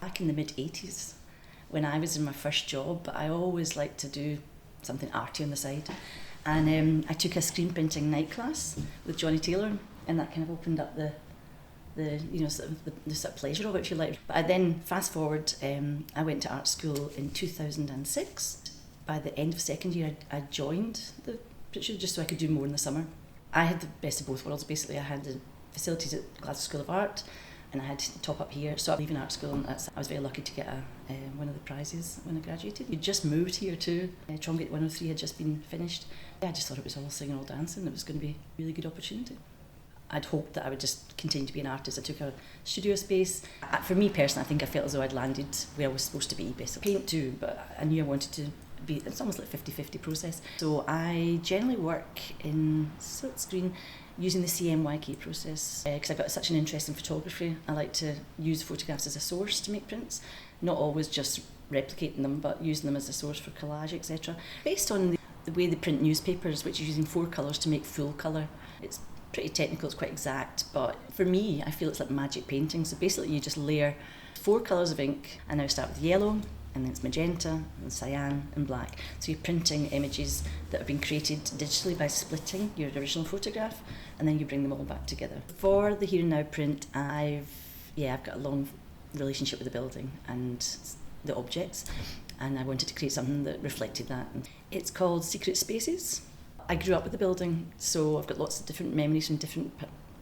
Back in the mid-80s, when I was in my first job, I always liked to do something arty on the side. And I took a screen printing night class with Johnny Taylor, and that kind of opened up the sort of pleasure of it, if you like. But I then, fast forward, I went to art school in 2006. By the end of second year, I joined the print studio just so I could do more in the summer. I had the best of both worlds, basically. I had the facilities at Glasgow School of Art, and I had to top up here. So I leaving art school, and I was very lucky to get one of the prizes when I graduated. We just moved here too. Trongate 103 had just been finished. I just thought it was all singing, all dancing. It was going to be a really good opportunity. I'd hoped that I would just continue to be an artist. I took a studio space. For me personally, I think I felt as though I'd landed where I was supposed to be, basically. Paint too, but I knew I wanted to be, it's almost like 50-50 process. So I generally work in silkscreen using the CMYK process because I've got such an interest in photography. I like to use photographs as a source to make prints, not always just replicating them, but using them as a source for collage, etc. Based on the way they print newspapers, which is using 4 colours to make full colour. It's pretty technical, it's quite exact, but for me, I feel it's like magic painting. So basically you just layer 4 colours of ink, and now start with yellow, and then it's magenta, and cyan, and black. So you're printing images that have been created digitally by splitting your original photograph, and then you bring them all back together. For the Here and Now print, I've got a long relationship with the building and the objects, and I wanted to create something that reflected that. It's called Secret Spaces. I grew up with the building, so I've got lots of different memories from different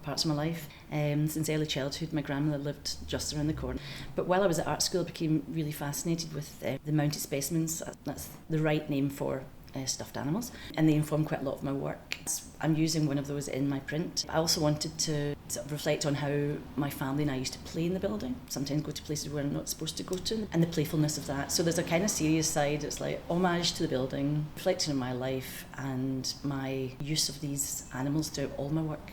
parts of my life. Since early childhood, my grandmother lived just around the corner. But while I was at art school, I became really fascinated with the mounted specimens. That's the right name for stuffed animals, and they inform quite a lot of my work. I'm using one of those in my print. I also wanted to sort of reflect on how my family and I used to play in the building, sometimes go to places we're not supposed to go to, and the playfulness of that. So there's a kind of serious side. It's like homage to the building, reflecting on my life and my use of these animals throughout all my work.